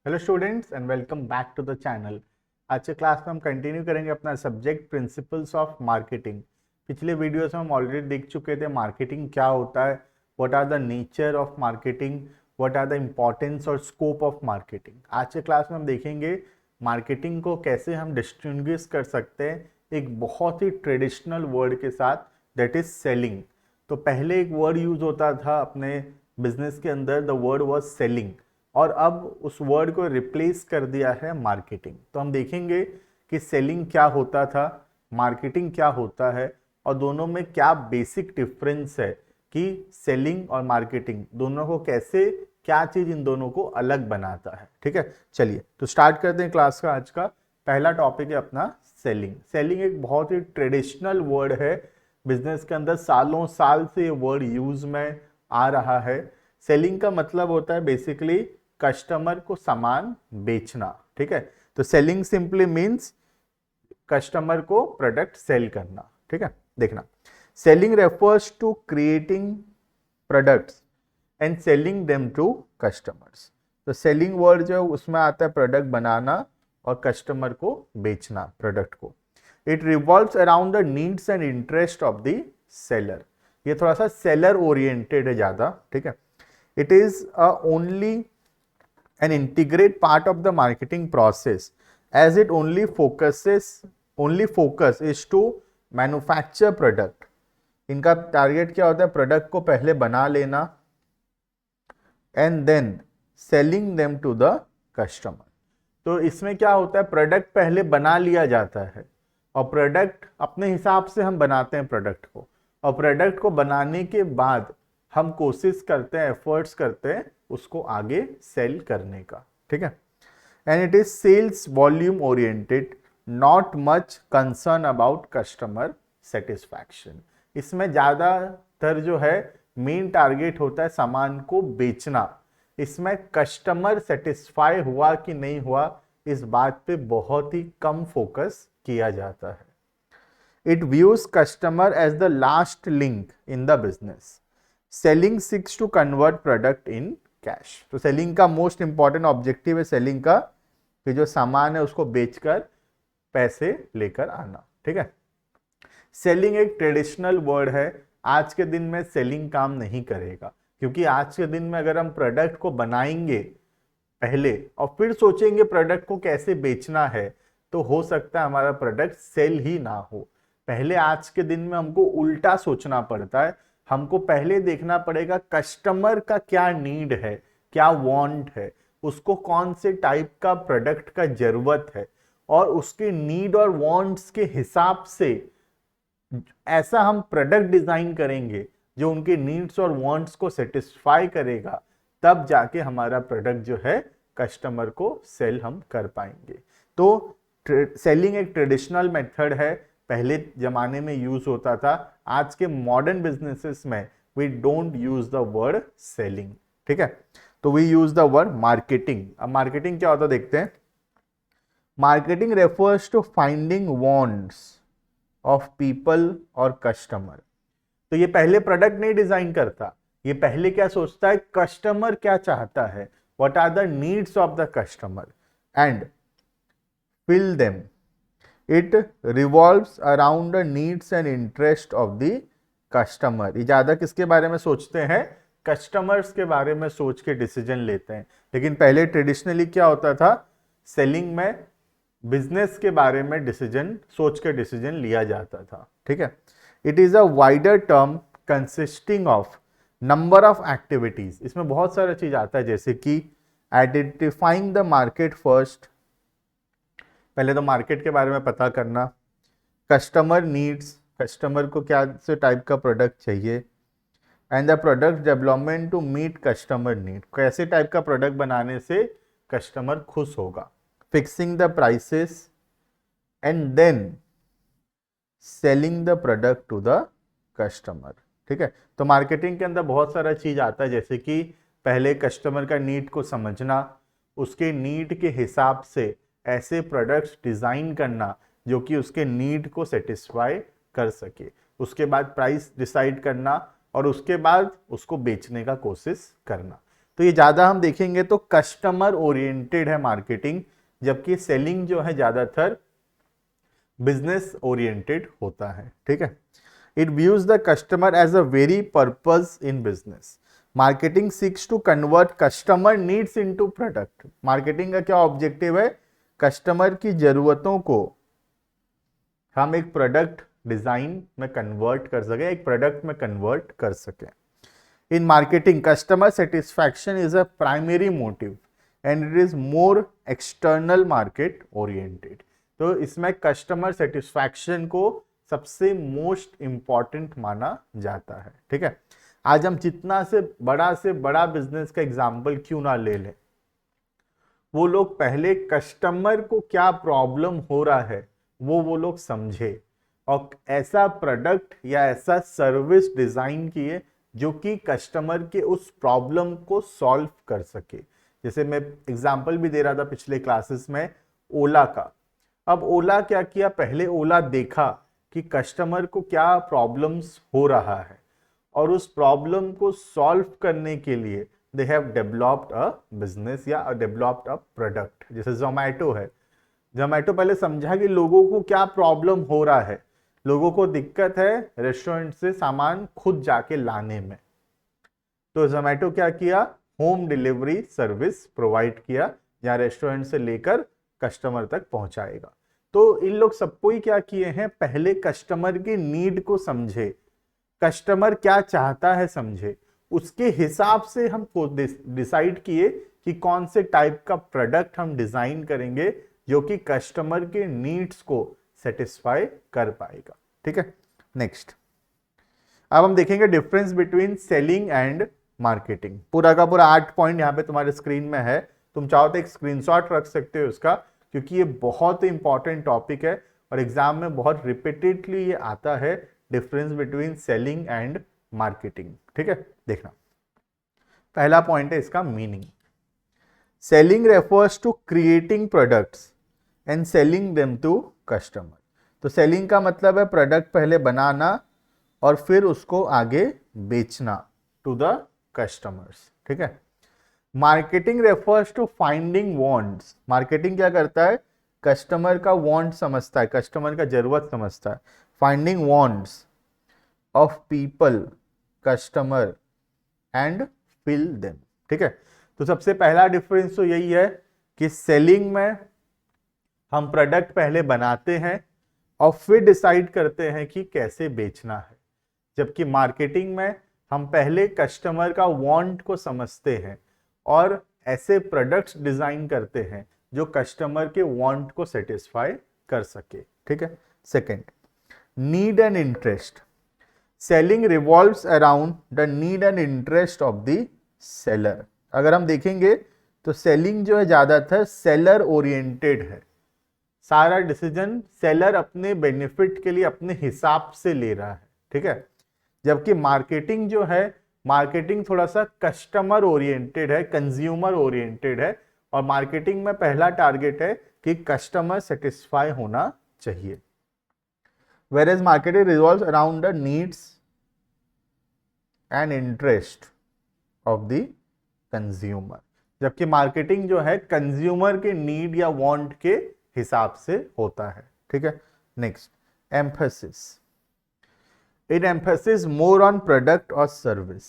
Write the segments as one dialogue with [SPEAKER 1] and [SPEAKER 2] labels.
[SPEAKER 1] Hello students and welcome back to the channel. आज के class में हम कंटिन्यू करेंगे अपना सब्जेक्ट प्रिंसिपल्स ऑफ मार्केटिंग। पिछले वीडियोस में हम ऑलरेडी देख चुके थे मार्केटिंग क्या होता है, what are the nature of marketing, what are the importance और स्कोप ऑफ मार्केटिंग। आज के क्लास में हम देखेंगे मार्केटिंग को कैसे हम डिस्टिंग्विश कर सकते हैं एक बहुत ही ट्रेडिशनल वर्ड के साथ, दैट इज सेलिंग। तो पहले एक वर्ड यूज होता था अपने बिजनेस के अंदर, द वर्ड वाज सेलिंग, और अब उस वर्ड को रिप्लेस कर दिया है मार्केटिंग। तो हम देखेंगे कि सेलिंग क्या होता था, मार्केटिंग क्या होता है, और दोनों में क्या बेसिक डिफरेंस है कि सेलिंग और मार्केटिंग दोनों को कैसे, क्या चीज इन दोनों को अलग बनाता है। ठीक है, चलिए तो स्टार्ट करते हैं क्लास का। आज का पहला टॉपिक है अपना सेलिंग। सेलिंग एक बहुत ही ट्रेडिशनल वर्ड है बिजनेस के अंदर, सालों साल से ये वर्ड यूज में आ रहा है। सेलिंग का मतलब होता है बेसिकली कस्टमर को सामान बेचना। ठीक है, तो सेलिंग सिंपली मींस कस्टमर को प्रोडक्ट सेल करना। ठीक है, देखना, selling refers to creating products and selling them to customers. तो सेलिंग वर्ड जो उसमें आता है प्रोडक्ट बनाना और कस्टमर को बेचना प्रोडक्ट को। It revolves around the needs and interest of the seller. ये थोड़ा सा सेलर ओरिएंटेड है ज्यादा। ठीक है, it is only an integrate part of the marketing process as it only focus is to manufacture product। इनका target क्या होता है, प्रोडक्ट को पहले बना लेना and then selling them to the customer. तो इसमें क्या होता है, प्रोडक्ट पहले बना लिया जाता है और प्रोडक्ट अपने हिसाब से हम बनाते हैं प्रोडक्ट को, और प्रोडक्ट को बनाने के बाद हम कोशिश करते हैं, एफर्ट्स करते हैं उसको आगे सेल करने का। ठीक है, and it is sales volume oriented, not much concern about customer satisfaction. इसमें ज़्यादातर जो है मेन टारगेट होता है सामान को बेचना। इसमें कस्टमर सेटिस्फाई हुआ कि नहीं हुआ इस बात पे बहुत ही कम फोकस किया जाता है। It views customer as the last link in the business. Selling seeks to convert product in cash. तो सेलिंग का मोस्ट इंपॉर्टेंट ऑब्जेक्टिव है सेलिंग का कि जो सामान है उसको बेचकर पैसे लेकर आना। ठीक है, सेलिंग एक ट्रेडिशनल वर्ड है। आज के दिन में सेलिंग काम नहीं करेगा, क्योंकि आज के दिन में अगर हम प्रोडक्ट को बनाएंगे पहले और फिर सोचेंगे प्रोडक्ट को कैसे बेचना है, तो हो सकता है हमारा प्रोडक्ट सेल ही ना हो। पहले आज के दिन में हमको उल्टा सोचना पड़ता है। हमको पहले देखना पड़ेगा कस्टमर का क्या नीड है, क्या वांट है, उसको कौन से टाइप का प्रोडक्ट का जरूरत है, और उसके नीड और वांट्स के हिसाब से ऐसा हम प्रोडक्ट डिजाइन करेंगे जो उनके नीड्स और वांट्स को सेटिस्फाई करेगा। तब जाके हमारा प्रोडक्ट जो है कस्टमर को सेल हम कर पाएंगे। तो सेलिंग एक ट्रेडिशनल मेथड है, पहले जमाने में यूज होता था। आज के मॉडर्न बिजनेसेस में we don't use the word selling. ठीक है, तो we use the word marketing. अब मार्केटिंग क्या होता है देखते हैं। Marketing refers to finding wants of people और कस्टमर। तो ये पहले प्रोडक्ट नहीं डिजाइन करता, ये पहले क्या सोचता है, कस्टमर क्या चाहता है, what are the needs of the customer, and fill them. It revolves around the needs and interest of the customer. ये ज्यादा किसके बारे में सोचते हैं, कस्टमर्स के बारे में सोच के डिसीजन लेते हैं। लेकिन पहले ट्रेडिशनली क्या होता था, सेलिंग में बिजनेस के बारे में डिसीजन सोच के डिसीजन लिया जाता था। ठीक है, it is a wider term consisting of number of activities. इसमें बहुत सारा चीज आता है, जैसे कि आइडेंटिफाइंग द मार्केट फर्स्ट, पहले तो मार्केट के बारे में पता करना, कस्टमर नीड्स, कस्टमर को क्या से टाइप का प्रोडक्ट चाहिए, and the product development to meet customer need, कैसे टाइप का प्रोडक्ट बनाने से कस्टमर खुश होगा, fixing the prices, and then selling the product to the customer. ठीक है, तो मार्केटिंग के अंदर बहुत सारा चीज आता है, जैसे कि पहले कस्टमर का नीड को समझना, उसके नीड के हिसाब से ऐसे प्रोडक्ट्स डिजाइन करना जो कि उसके नीड को सेटिस्फाई कर सके, उसके बाद प्राइस डिसाइड करना और उसके बाद उसको बेचने का कोशिश करना। तो ये ज़्यादा हम देखेंगे तो कस्टमर ओरिएंटेड है मार्केटिंग, जबकि सेलिंग जो है ज़्यादातर बिजनेस ओरिएंटेड होता है। ठीक है, it views the customer as a very purpose in business. Marketing seeks to convert customer needs into product. Marketing का क्या ऑब्जेक्टिव है? कस्टमर की जरूरतों को हम एक प्रोडक्ट डिजाइन में कन्वर्ट कर सके, एक प्रोडक्ट में कन्वर्ट कर सके। In marketing customer satisfaction is a primary motive and it is more external market oriented. तो इसमें कस्टमर सेटिस्फैक्शन को सबसे मोस्ट इंपॉर्टेंट माना जाता है। ठीक है, आज हम जितना से बड़ा बिजनेस का एग्जाम्पल क्यों ना ले लें, वो लोग पहले कस्टमर को क्या प्रॉब्लम हो रहा है वो लोग समझे और ऐसा प्रोडक्ट या ऐसा सर्विस डिजाइन किए जो कि कस्टमर के उस प्रॉब्लम को सॉल्व कर सके। जैसे मैं एग्जांपल भी दे रहा था पिछले क्लासेस में ओला का। अब ओला क्या किया, पहले ओला देखा कि कस्टमर को क्या प्रॉब्लम्स हो रहा है और उस प्रॉब्लम को सॉल्व करने के लिए they have developed a business या डेवलप्ड अ प्रोडक्ट। जैसे जोमैटो है, जोमैटो पहले समझा कि लोगों को क्या प्रॉब्लम हो रहा है, लोगों को दिक्कत है रेस्टोरेंट से सामान खुद जाके लाने में, तो जोमैटो क्या किया, होम डिलीवरी सर्विस प्रोवाइड किया जहाँ रेस्टोरेंट से लेकर कस्टमर तक पहुंचाएगा। तो इन लोग सबको ही क्या किए हैं, पहले कस्टमर की नीड को समझे, कस्टमर क्या चाहता है समझे, उसके हिसाब से हम डिसाइड किए कि कौन से टाइप का प्रोडक्ट हम डिजाइन करेंगे जो कि कस्टमर के नीड्स को सेटिस्फाई कर पाएगा। ठीक है, नेक्स्ट अब हम देखेंगे difference between selling and marketing. पूरा का पूरा 8 पॉइंट यहाँ पे तुम्हारे स्क्रीन में है, तुम चाहो तो एक स्क्रीनशॉट रख सकते हो उसका, क्योंकि ये बहुत ही इंपॉर्टेंट टॉपिक है और एग्जाम में बहुत रिपीटेडली ये आता है, difference between selling and marketing. ठीक है, देखना पहला पॉइंट है इसका meaning. Selling refers to creating products and selling them to customer. तो सेलिंग का मतलब है प्रोडक्ट पहले बनाना और फिर उसको आगे बेचना टू द कस्टमर्स। ठीक है, marketing refers to finding wants. Marketing क्या करता है, कस्टमर का वांट समझता है, कस्टमर का जरूरत समझता है। Finding wants of people customer and fill them. ठीक है, तो सबसे पहला डिफरेंस तो यही है कि सेलिंग में हम प्रोडक्ट पहले बनाते हैं और फिर डिसाइड करते हैं कि कैसे बेचना है, जबकि मार्केटिंग में हम पहले कस्टमर का वांट को समझते हैं और ऐसे प्रोडक्ट्स डिजाइन करते हैं जो कस्टमर के वांट को सेटिस्फाई कर सके। ठीक है, second, need and interest. Selling revolves around the need and interest of the seller. अगर हम देखेंगे तो सेलिंग जो है ज्यादातर सेलर ओरिएंटेड है, सारा डिसीजन सेलर अपने बेनिफिट के लिए अपने हिसाब से ले रहा है। ठीक है, जबकि मार्केटिंग जो है, मार्केटिंग थोड़ा सा कस्टमर ओरिएंटेड है, कंज्यूमर ओरिएंटेड है और मार्केटिंग में पहला टारगेट है कि कस्टमर सेटिस्फाई होना चाहिए। Whereas marketing revolves around the needs and interest of the consumer, जबकि मार्केटिंग जो है कंज्यूमर के नीड या वांट के हिसाब से होता है। ठीक है, next, emphasis. In emphasis more on product और सर्विस।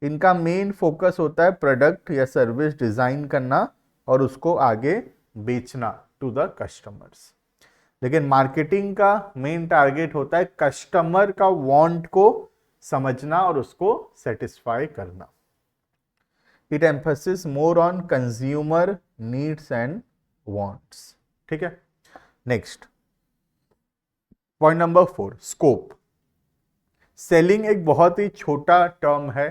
[SPEAKER 1] इनका मेन फोकस होता है प्रोडक्ट या सर्विस डिजाइन करना और उसको आगे बेचना टू द कस्टमर्स, लेकिन मार्केटिंग का मेन टारगेट होता है कस्टमर का वांट को समझना और उसको सेटिस्फाई करना। It emphasis more on consumer needs and wants. ठीक है, next point number 4, scope. Selling एक बहुत ही छोटा टर्म है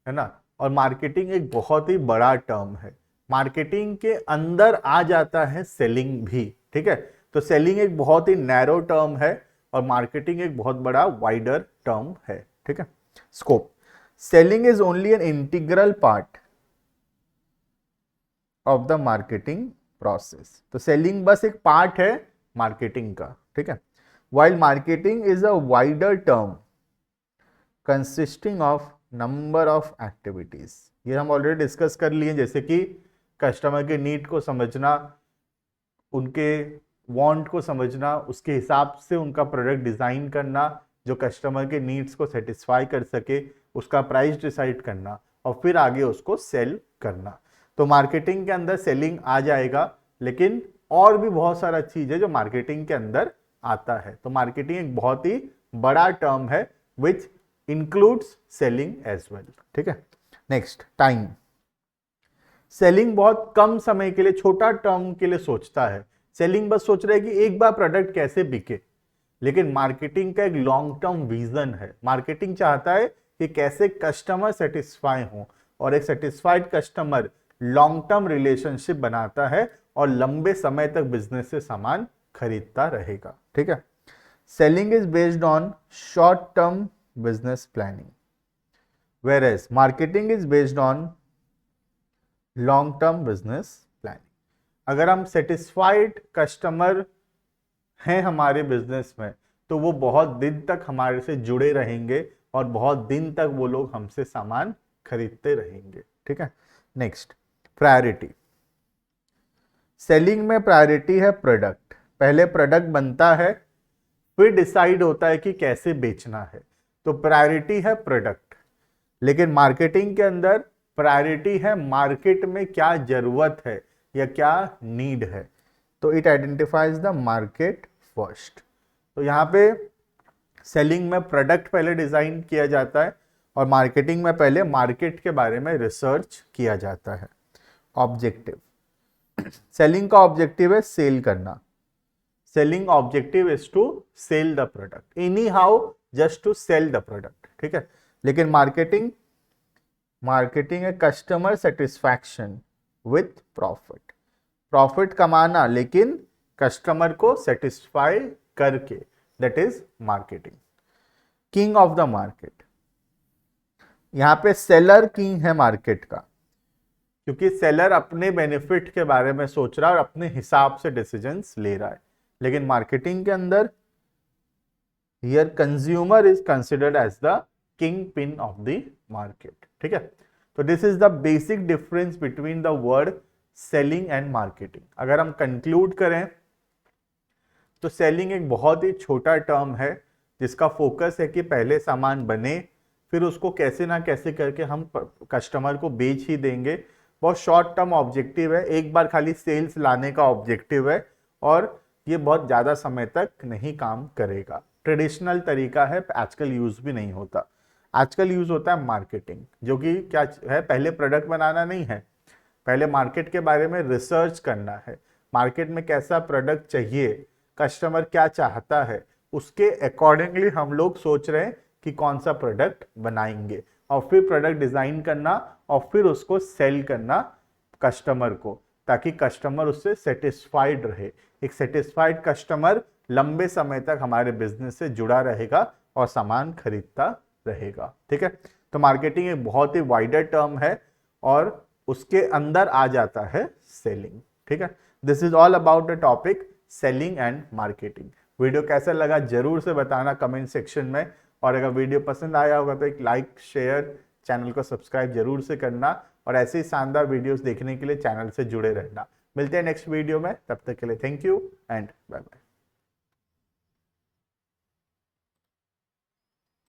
[SPEAKER 1] ना, और मार्केटिंग एक बहुत ही बड़ा टर्म है। मार्केटिंग के अंदर आ जाता है सेलिंग भी। ठीक है, तो सेलिंग एक बहुत ही नैरो टर्म है और मार्केटिंग एक बहुत बड़ा वाइडर टर्म है। ठीक है, scope. Selling is only an integral part of the marketing process. तो सेलिंग बस एक पार्ट है मार्केटिंग का। ठीक है, while marketing is a wider term consisting of number of activities. ये हम ऑलरेडी डिस्कस कर लिए, जैसे कि कस्टमर के नीड को समझना, उनके वांट को समझना, उसके हिसाब से उनका प्रोडक्ट डिज़ाइन करना जो कस्टमर के नीड्स को सेटिस्फाई कर सके, उसका प्राइस डिसाइड करना और फिर आगे उसको सेल करना। तो मार्केटिंग के अंदर सेलिंग आ जाएगा, लेकिन और भी बहुत सारा चीज़ है जो मार्केटिंग के अंदर आता है। तो मार्केटिंग एक बहुत ही बड़ा टर्म है which includes selling as well. ठीक है, नेक्स्ट टाइम। सेलिंग बहुत कम समय के लिए, छोटा टर्म के लिए सोचता है। सेलिंग बस सोच रहा है कि एक बार प्रोडक्ट कैसे बिके, लेकिन मार्केटिंग का एक लॉन्ग टर्म विजन है। मार्केटिंग चाहता है कि कैसे कस्टमर सेटिस्फाई हो, और एक satisfied customer long term relationship बनाता है और लंबे समय तक बिजनेस से सामान खरीदता रहेगा। ठीक है, selling is based on short term business planning, whereas marketing is based on long term business planning। अगर हम सेटिस्फाइड कस्टमर हैं हमारे बिजनेस में, तो वो बहुत दिन तक हमारे से जुड़े रहेंगे और बहुत दिन तक वो लोग हमसे सामान खरीदते रहेंगे। ठीक है, नेक्स्ट प्रायोरिटी। सेलिंग में प्रायोरिटी है प्रोडक्ट। पहले प्रोडक्ट बनता है, फिर डिसाइड होता है कि कैसे बेचना है, तो प्रायोरिटी है प्रोडक्ट। लेकिन मार्केटिंग के अंदर प्रायोरिटी है मार्केट में क्या जरूरत है या क्या नीड है, तो it identifies the market first. तो यहाँ पे सेलिंग में प्रोडक्ट पहले डिजाइन किया जाता है और मार्केटिंग में पहले मार्केट के बारे में रिसर्च किया जाता है। ऑब्जेक्टिव, सेलिंग का ऑब्जेक्टिव है सेल करना। Selling objective is to sell the product, anyhow just to sell the product. ठीक है, लेकिन मार्केटिंग है customer satisfaction with profit. Profit कमाना लेकिन कस्टमर को सेटिस्फाई करके, that is marketing. King of the market, यहां पे सेलर किंग है मार्केट का, क्योंकि सेलर अपने बेनिफिट के बारे में सोच रहा है और अपने हिसाब से डिसीजंस ले रहा है। लेकिन मार्केटिंग के अंदर here consumer is considered as the kingpin of the market. ठीक है, तो this is the basic difference between the word selling and marketing. अगर हम कंक्लूड करें तो सेलिंग एक बहुत ही छोटा टर्म है जिसका फोकस है कि पहले सामान बने, फिर उसको कैसे ना कैसे करके हम कस्टमर को बेच ही देंगे। बहुत शॉर्ट टर्म ऑब्जेक्टिव है, एक बार खाली सेल्स लाने का ऑब्जेक्टिव है और ये बहुत ज़्यादा समय तक नहीं काम करेगा। ट्रेडिशनल तरीका है, आजकल यूज भी नहीं होता। आजकल यूज होता है मार्केटिंग, जो कि क्या है, पहले प्रोडक्ट बनाना नहीं है, पहले मार्केट के बारे में रिसर्च करना है। मार्केट में कैसा प्रोडक्ट चाहिए, कस्टमर क्या चाहता है, उसके अकॉर्डिंगली हम लोग सोच रहे हैं कि कौन सा प्रोडक्ट बनाएंगे, और फिर प्रोडक्ट डिजाइन करना और फिर उसको सेल करना कस्टमर को, ताकि कस्टमर उससे सेटिस्फाइड रहे। एक सेटिस्फाइड कस्टमर लंबे समय तक हमारे बिजनेस से जुड़ा रहेगा और सामान खरीदता रहेगा। ठीक है, तो मार्केटिंग एक बहुत ही वाइडर टर्म है और उसके अंदर आ जाता है सेलिंग। ठीक है, this is all about the topic selling and marketing. Video कैसा लगा जरूर से बताना कमेंट सेक्शन में, और अगर वीडियो पसंद आया होगा तो एक लाइक शेयर, चैनल को सब्सक्राइब जरूर से करना, और ऐसे ही शानदार वीडियोस देखने के लिए चैनल से जुड़े रहना। मिलते हैं नेक्स्ट वीडियो में, तब तक के लिए thank you and bye bye.